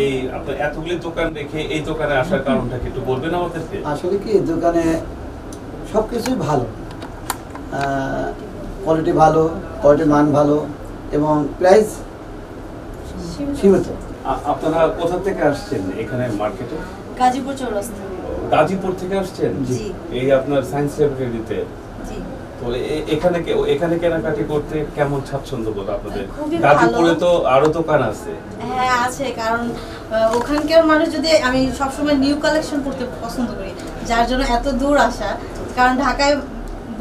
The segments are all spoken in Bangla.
এই আপনার এতগুলি দোকান রেখে এই দোকানে আসার কারণটা কি একটু বলবেন আমাদেরকে? আসলে কি দোকানে সবকিছুই ভালো, কোয়ালিটি ভালো, কোয়ালিটির মান ভালো এবং প্রাইস সীমিত। আপনারা কোথা থেকে আসছেন এখানে মার্কেটে? গাজীপুর চৌরাস্তা। গাজীপুর থেকে আসছেন? জি। এই আপনার সায়েন্স ল্যাবরেটরিতে। জি। তো এখানে কেনাকাটি করতে কেমন স্বাচ্ছন্দ্য বোধ আপনাদের? খুবই গাজীপুরে ভালো। তো আরো দোকান আছে। হ্যাঁ আছে, কারণ ওখানকার মানুষ যদি আমি সবসময় নিউ কালেকশন করতে পছন্দ করি, যার জন্য এত দূর আসা। কারণ ঢাকায়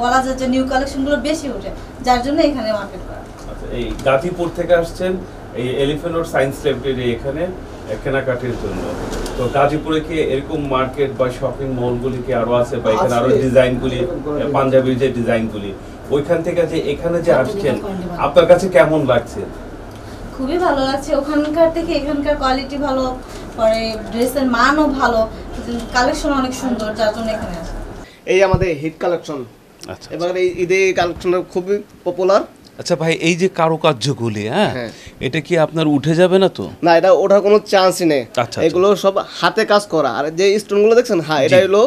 বলা যায় যে নিউ কালেকশনগুলো বেশি ওঠে, যার জন্য এখানে মার্কেট করা। আচ্ছা, এই গাজীপুর থেকে আসছেন এই এলিফ্যান্ট রোড সায়েন্স ল্যাবরেটরি এখানে কেনাকাটির জন্য। তো গাজীপুরে কি এরকম মার্কেট বা শপিং মলগুলি কি আরো আছে, বা এখানে আরো ডিজাইনগুলি, পাঞ্জাবির যে ডিজাইনগুলি, ওইখান থেকে যে এখানে যে আসছেন আপনার কাছে কেমন লাগছে? খুবই ভালো লাগছে। ওখানকার থেকে এখানকার কোয়ালিটি ভালো, পরে ড্রেসের মানও ভালো, কালেকশন অনেক সুন্দর, যার জন্য এখানে আসা। এই আমাদের হিট কালেকশন। আচ্ছা, এবার এই ঈদে কালেকশনটা খুবই পপুলার। আচ্ছা ভাই, এই যে কারুকার্যগুলি, হ্যাঁ, এটা কি আপনার উঠে যাবে না তো? না, এটা ওঠার কোনো চান্সই নেই। আচ্ছা, এগুলো সব হাতে কাজ করা। আর যে স্টোনগুলো দেখছেন, হ্যাঁ, এটা হলো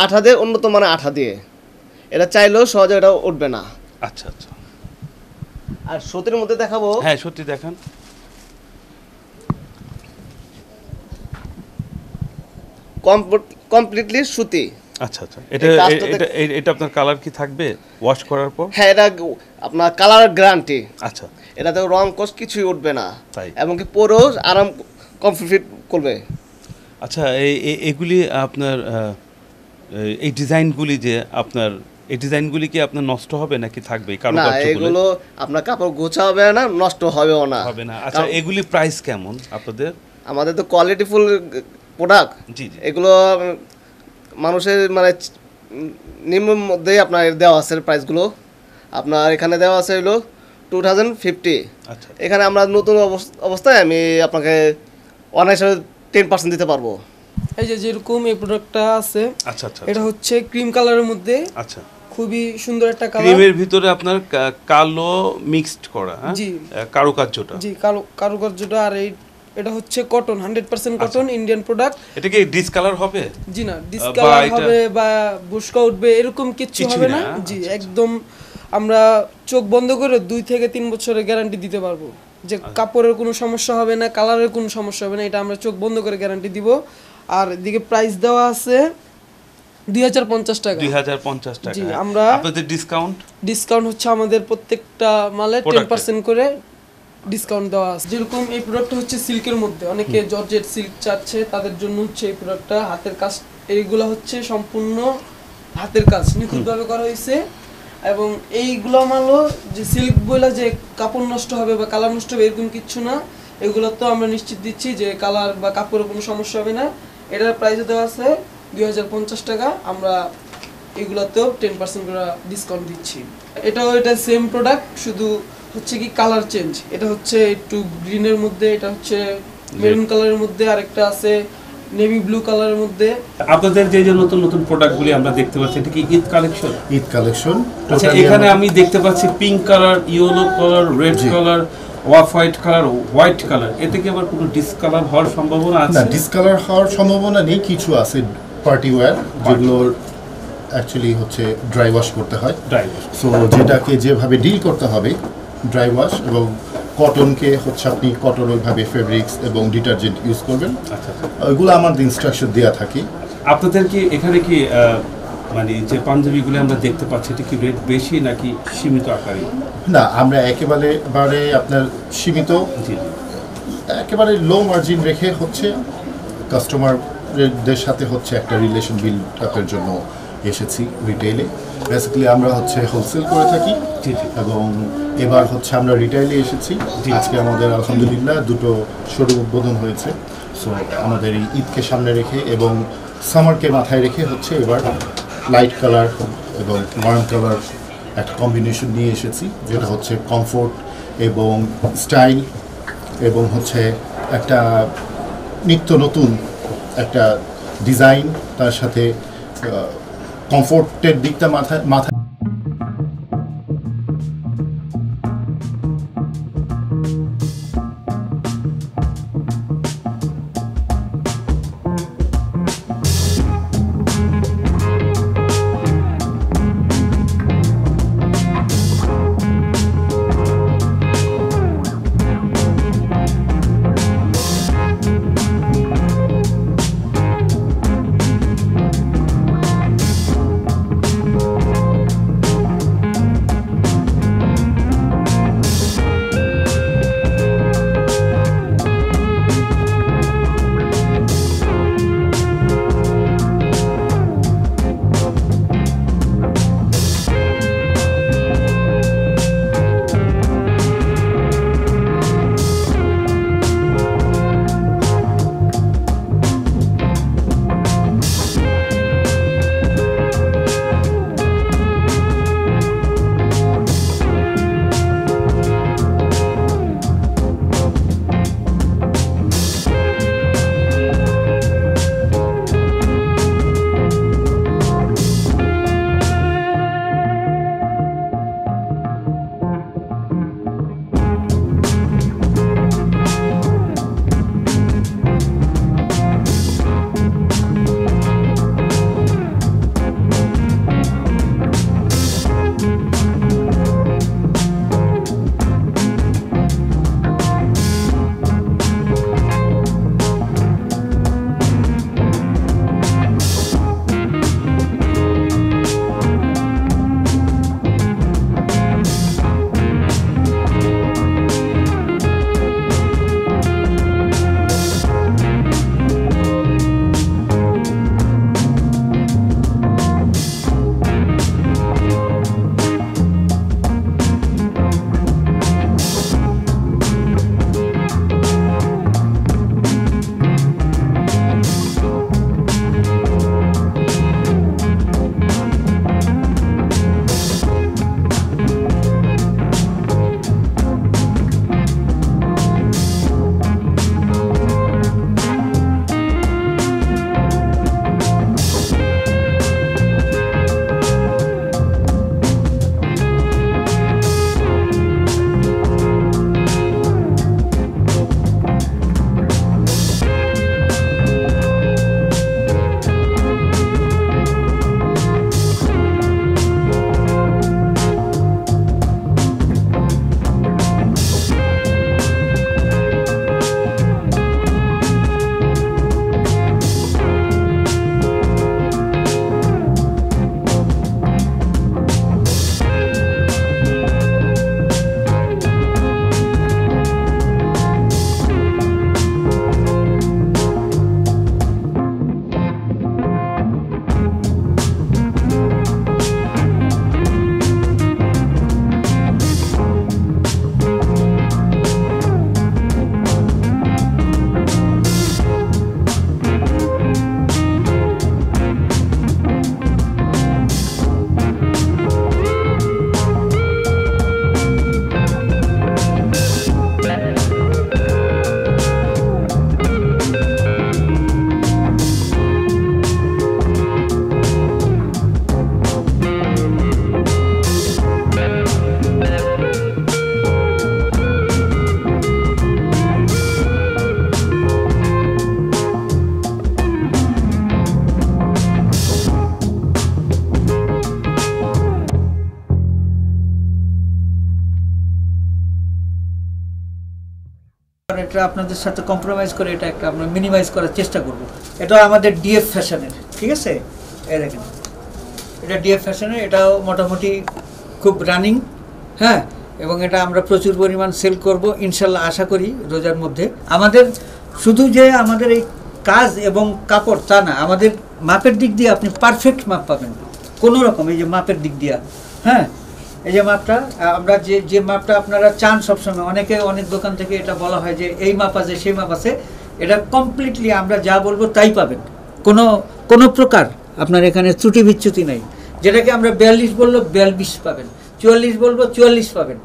আঠা দিয়ে, উন্নত মানের আঠা দিয়ে। এটা চাইলেও সহজে এটা উঠবে না। আচ্ছা আচ্ছা। আর সুতির মধ্যে দেখাবো। হ্যাঁ, সত্যি দেখান। কমপ্লিটলি সুতি। আচ্ছা আচ্ছা। এটা আপনার কালার কি থাকবে ওয়াশ করার পর? হ্যাঁ, এটা আপনার কালার গ্যারান্টি। আচ্ছা। এটাতে রং কোষ কিছুই উঠবে না, তাই? এবং কি পরেও আরাম কমফর্ট করবে। আচ্ছা, এগুলি আপনার এই ডিজাইনগুলি যে আপনার, এই ডিজাইনগুলি কি আপনার নষ্ট হবে নাকি থাকবে? না, এগুলো আপনার কাপড় গোছা হবে না, নষ্ট হবেও না। হবে না। আচ্ছা, এগুলি প্রাইস কেমন আপনাদের? আমাদের তো কোয়ালিটিফুল প্রোডাক্ট। জি জি। এগুলো মানুষের মানে নিম্ন মধ্যে আপনার দেওয়া আছে প্রাইসগুলো। আপনার এখানে দেওয়া আছে হলো 2050। আচ্ছা। এখানে আমরা নতুন অবস্থায় আমি আপনাকে অনায়াসে 10% দিতে পারবো। এই যে যেরকম এই প্রোডাক্টটা আছে, আচ্ছা আচ্ছা। এটা হচ্ছে ক্রিম কালারের মধ্যে। আচ্ছা। খুবই সুন্দর একটা কালার। ক্রিমের ভিতরে আপনার কালো মিক্সড করা, হ্যাঁ, জি, কারুকার্যটা। জি, কারুকার্যটা। আর এটা হচ্ছে কটন, 100% কটন, ইন্ডিয়ান প্রোডাক্ট। এটা কি ডিসকালার হবে? জি না, ডিসকালার হবে বা বুশকা উঠবে এরকম কিছু হবে না। জি, একদম আমরা চোখ বন্ধ করে 2 থেকে 3 বছরের গ্যারান্টি দিতে পারবো যে কাপড়ের কোনো সমস্যা হবে না, কালারের কোনো সমস্যা হবে না। এটা আমরা চোখ বন্ধ করে গ্যারান্টি দিব। আর এদিকে প্রাইস দেওয়া আছে 2050 টাকা। 2050 টাকা। জি, আমরা আপনাদের ডিসকাউন্ট হচ্ছে আমাদের প্রত্যেকটা মালে 10% করে ডিসকাউন্ট দেওয়া আছে। যেরকম এই প্রোডাক্টটা হচ্ছে সিল্কের মধ্যে, অনেকে জর্জেট সিল্ক চাচ্ছে, তাদের জন্য হচ্ছে এই প্রোডাক্টটা। হাতের কাজ, এইগুলো হচ্ছে সম্পূর্ণ হাতের কাজ, নিখুঁতভাবে করা হয়েছে। এবং এইগুলো মালও যে সিল্ক বইলা যে কাপড় নষ্ট হবে বা কালার নষ্ট হবে এরকম কিচ্ছু না। এগুলো তো আমরা নিশ্চিত দিচ্ছি যে কালার বা কাপড়ের কোনো সমস্যা হবে না। এটার প্রাইস দেওয়া আছে 2050 টাকা। আমরা এগুলোতেও 10% করে ডিসকাউন্ট দিচ্ছি। এটা সেম প্রোডাক্ট, শুধু হচ্ছে কি কালার চেঞ্জ। এটা হচ্ছে একটু গ্রিনের মধ্যে, এটা হচ্ছে মেরুন কালারের মধ্যে, আর একটা আছে নেভি ব্লু কালারের মধ্যে। আপনাদের যে নতুন নতুন প্রোডাক্টগুলি আমরা দেখতে পাচ্ছি, এটা কি ঈদ কালেকশন? ঈদ কালেকশন। আচ্ছা, এখানে আমি দেখতে পাচ্ছি pink colour, yellow colour, red colour, off white colour, white colour. এতে কি আবার কোনো ডিসকালার হওয়ার সম্ভাবনা আছে? না, ডিসকালার হওয়ার সম্ভাবনা নেই। কিছু আছে পার্টি ওয়্যার, যেগুলোর অ্যাকচুয়ালি হচ্ছে ড্রাই ওয়াশ করতে হয়। সো যেটাকে যেভাবে ডিল করতে হবে ড্রাই ওয়াশ, এবং কটনকে হচ্ছে আপনি কটন ওইভাবে ফেব্রিক্স এবং ডিটারজেন্ট ইউজ করবেন। আচ্ছা, ওইগুলো আমাদের ইনস্ট্রাকশন দেওয়া থাকে। আপনাদের কি এখানে কি মানে যে পাঞ্জাবিগুলো আমরা দেখতে পাচ্ছি, এটা কি রেট বেশি নাকি সীমিত আকারে? না, আমরা একেবারে আপনার সীমিত, একেবারে লো মার্জিন রেখে হচ্ছে কাস্টমারদের সাথে হচ্ছে একটা রিলেশন বিল্ড আপের জন্য এসেছি রিটেইলে। বেসিক্যালি আমরা হচ্ছে হোলসেল করে থাকি, এবং এবার হচ্ছে আমরা রিটেইলে এসেছি। আজকে আমাদের আলহামদুলিল্লাহ 2টো শোরুম উদ্বোধন হয়েছে। সো আমাদের এই ঈদকে সামনে রেখে এবং সামারকে মাথায় রেখে হচ্ছে এবার লাইট কালার এবং ওয়ার্ম কালার একটা কম্বিনেশন নিয়ে এসেছি, যেটা হচ্ছে কমফোর্ট এবং স্টাইল, এবং হচ্ছে একটা নিত্য নতুন একটা ডিজাইন, তার সাথে কমফোর্টের দিকটা মাথায় এটা আপনাদের সাথে কম্প্রোমাইজ করে এটা একটা আমরা মিনিমাইজ করার চেষ্টা করব। এটা আমাদের ডিএফ ফ্যাশনের, ঠিক আছে, এই দেখেন এটা ডিএফ ফ্যাশনের, এটাও মোটামুটি খুব রানিং, হ্যাঁ, এবং এটা আমরা প্রচুর পরিমাণ সেল করব ইনশাল্লাহ, আশা করি রোজার মধ্যে। আমাদের শুধু যে আমাদের এই কাজ এবং কাপড় তা না, আমাদের মাপের দিক দিয়ে আপনি পারফেক্ট মাপ পাবেন কোনো রকম, এই যে মাপের দিক দিয়ে, হ্যাঁ, এই যে মাপটা আমরা যে মাপটা আপনারা চান সবসময়, অনেক দোকান থেকে এটা বলা হয় যে এই মাপ আছে সেই মাপ আছে, এটা কমপ্লিটলি আমরা যা বলবো তাই পাবেন, কোনো প্রকার আপনার এখানে ত্রুটি বিচ্যুতি নাই। যেটাকে আমরা 42 বলবো 42 পাবেন, 44 বলবো 44 পাবেন,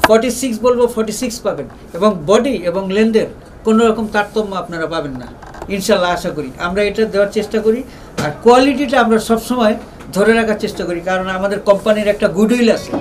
46 বলবো 46 পাবেন, এবং বডি এবং লেন্থের কোনো রকম তারতম্য আপনারা পাবেন না ইনশাল্লাহ, আশা করি। আমরা এটা দেওয়ার চেষ্টা করি, আর কোয়ালিটিটা আমরা সবসময় ধরে রাখার চেষ্টা করি, কারণ আমাদের কোম্পানির একটা গুডউইল আছে।